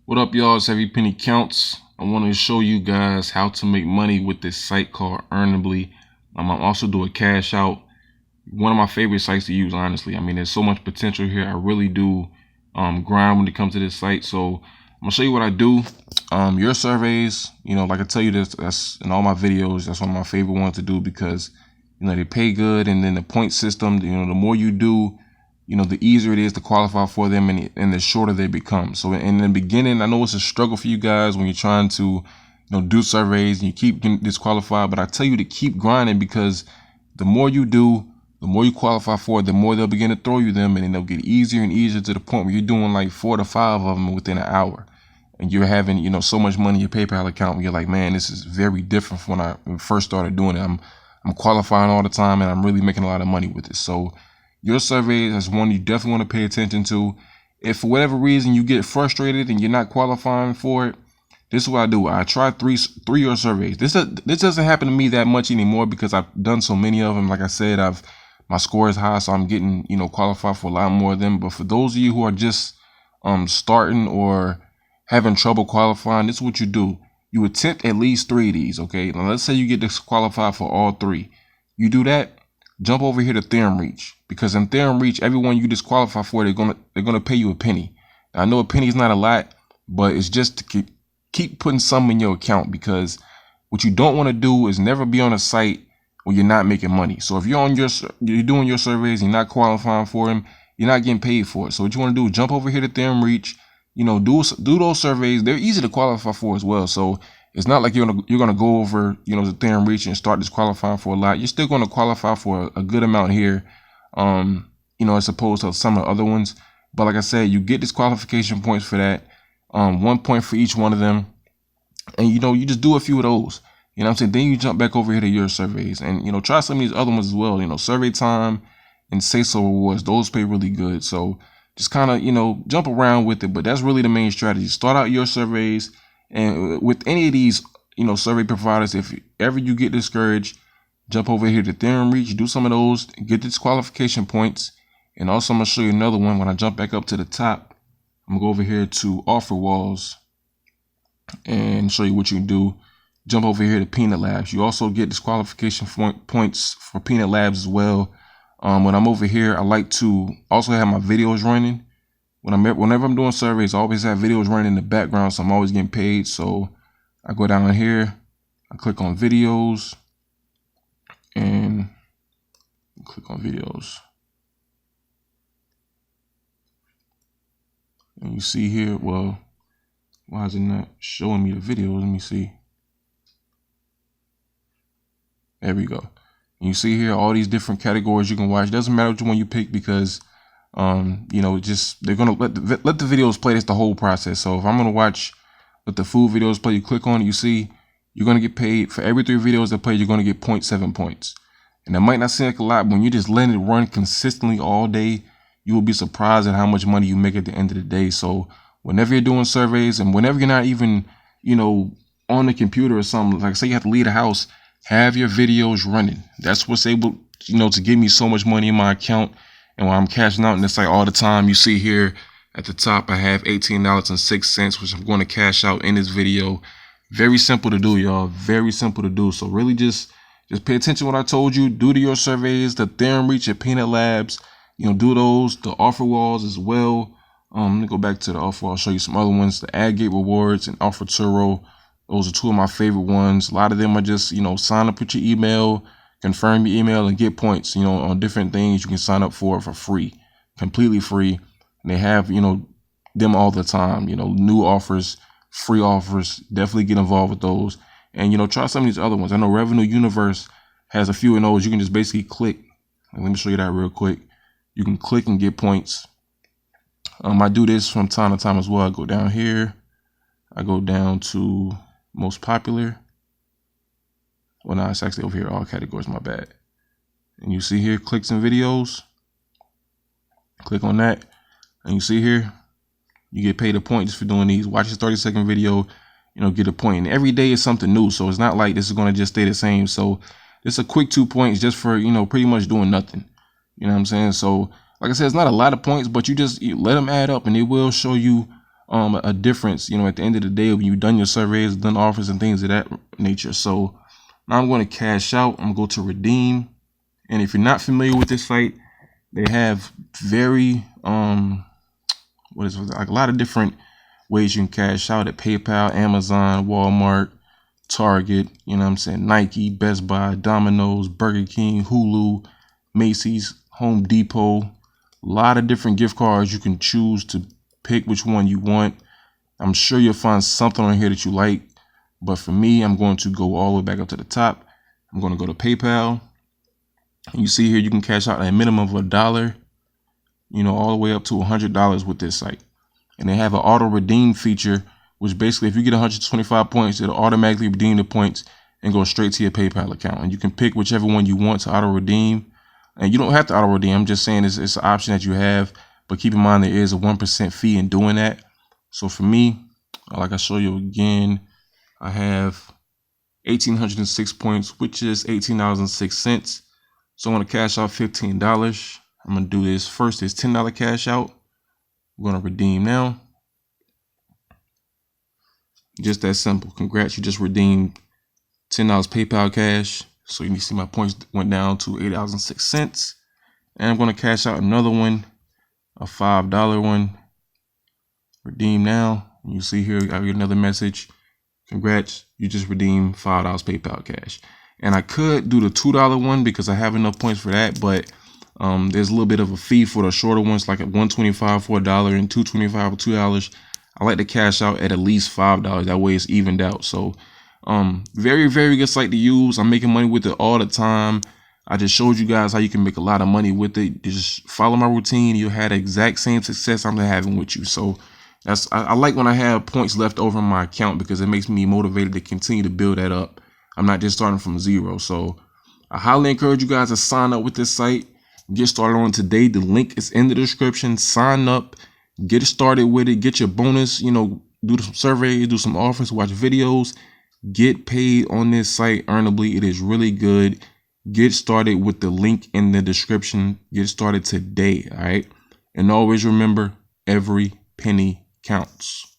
What up, y'all? It's Every Penny Counts. I want to show you guys how to make money with this site called Earnably. I'm also do a cash out. One of my favorite sites to use, honestly. I mean, there's so much potential here. I really do grind when it comes to this site. So I'm gonna show you what I do. Your surveys, like I tell you this, that's in all my videos. That's one of my favorite ones to do because they pay good, and then the point system. The more you do, the easier it is to qualify for them, and the shorter they become. So in the beginning, I know it's a struggle for you guys when you're trying to, do surveys and you keep getting disqualified. But I tell you to keep grinding, because the more you do, the more you qualify for it, the more they'll begin to throw you them, and then they'll get easier and easier to the point where you're doing like 4 to 5 of them within an hour. And you're having, so much money in your PayPal account where you're like, man, this is very different from when I first started doing it. I'm qualifying all the time, and I'm really making a lot of money with it. So your surveys is one you definitely want to pay attention to. If for whatever reason you get frustrated and you're not qualifying for it, this is what I do. I try three your surveys. This doesn't happen to me that much anymore because I've done so many of them. Like I said, my score is high, so I'm getting qualified for a lot more of them. But for those of you who are just starting or having trouble qualifying, this is what you do. You attempt at least 3 of these. Okay, now let's say you get disqualified for all 3. You do that. Jump over here to Theorem Reach, because in Theorem Reach, everyone you disqualify for, they're gonna pay you a penny. Now, I know a penny is not a lot, but it's just to keep putting some in your account, because what you don't want to do is never be on a site where you're not making money. So if you're doing your surveys and you're not qualifying for them, you're not getting paid for it. So what you want to do is jump over here to Theorem Reach. Do those surveys. They're easy to qualify for as well. So it's not like you're gonna go over the Theorem Reach and start disqualifying for a lot. You're still gonna qualify for a good amount here, as opposed to some of the other ones. But like I said, you get disqualification points for that. 1 point for each one of them, and you just do a few of those. You know what I'm saying? Then you jump back over here to your surveys, and try some of these other ones as well. Survey time and say so rewards. Those pay really good. So just kind of jump around with it. But that's really the main strategy. Start out your surveys. And with any of these, survey providers, if ever you get discouraged, jump over here to Theorem Reach, do some of those, get disqualification points. And also, I'm going to show you another one. When I jump back up to the top, I'm going to go over here to Offer Walls and show you what you can do. Jump over here to Peanut Labs. You also get disqualification points for Peanut Labs as well. When I'm over here, I like to also have my videos running. Whenever I'm doing surveys, I always have videos running in the background, so I'm always getting paid. So I go down here, I click on videos, and click on videos. And you see here, well, why is it not showing me the videos? Let me see. There we go. And you see here all these different categories you can watch. It doesn't matter which one you pick, because they're gonna let the videos play. That's the whole process. So if I'm gonna let the food videos play, you click on it, you see you're gonna get paid for every 3 videos that play. You're gonna get 0.7 points, and that might not seem like a lot, but when you just let it run consistently all day, you will be surprised at how much money you make at the end of the day. So whenever you're doing surveys, and whenever you're not even on the computer or something, like say you have to leave the house, have your videos running. That's what's able to give me so much money in my account. And when I'm cashing out in this site all the time, you see here at the top, I have $18.06, which I'm going to cash out in this video. Very simple to do, y'all. Very simple to do. So really just pay attention to what I told you. Do your surveys, the Theorem Reach at Peanut Labs. Do those, the Offer Walls as well. Let me go back to the offer. I'll show you some other ones. The AdGate Rewards and Offer Turo. Those are 2 of my favorite ones. A lot of them are just, sign up with your email, confirm your email, and get points, on different things you can sign up for free, completely free. And they have, them all the time, new offers, free offers. Definitely get involved with those. And, try some of these other ones. I know Revenue Universe has a few of those. You can just basically click. Let me show you that real quick. You can click and get points. I do this from time to time as well. I go down here. I go down to most popular. Well, no, it's actually over here, all categories, my bad. And you see here, clicks and videos. Click on that. And you see here, you get paid a point just for doing these. Watch this 30-second video, get a point. And every day is something new. So it's not like this is going to just stay the same. So it's a quick 2 points just for, pretty much doing nothing. You know what I'm saying? So like I said, it's not a lot of points, but you let them add up, and it will show you a difference, at the end of the day when you've done your surveys, done offers and things of that nature. So now I'm going to cash out. I'm going to go to redeem. And if you're not familiar with this site, they have very like a lot of different ways you can cash out at PayPal, Amazon, Walmart, Target, Nike, Best Buy, Domino's, Burger King, Hulu, Macy's, Home Depot. A lot of different gift cards. You can choose to pick which one you want. I'm sure you'll find something on here that you like, but for me, I'm going to go all the way back up to the top. I'm going to go to PayPal, and you see here you can cash out a minimum of $1, all the way up to $100 with this site. And they have an auto redeem feature, which basically if you get 125 points, it'll automatically redeem the points and go straight to your PayPal account. And you can pick whichever one you want to auto redeem. And you don't have to auto redeem. I'm just saying it's an option that you have, but keep in mind there is a 1% fee in doing that. So for me, like I show you again, I have 1,806 points, which is $18.06. So I'm going to cash out $15. I'm going to do this first. Is $10 cash out. I'm going to redeem now. Just that simple. Congrats, you just redeemed $10 PayPal cash. So you can see my points went down to $8.06. And I'm going to cash out another one, a $5 one. Redeem now. You see here, I get another message. Congrats, you just redeemed $5 PayPal cash. And I could do the $2 one because I have enough points for that, but there's a little bit of a fee for the shorter ones, like at $1.25 for $1 and $2.25 for $2. I like to cash out at least $5. That way it's evened out. So very, very good site to use. I'm making money with it all the time. I just showed you guys how you can make a lot of money with it. Just follow my routine. You'll have the exact same success I'm having with you. So I like when I have points left over in my account because it makes me motivated to continue to build that up. I'm not just starting from zero. So I highly encourage you guys to sign up with this site. Get started on today. The link is in the description. Sign up, get started with it, get your bonus, do some surveys, do some offers, watch videos, get paid on this site earnably. It is really good. Get started with the link in the description. Get started today. All right. And always remember, every penny counts.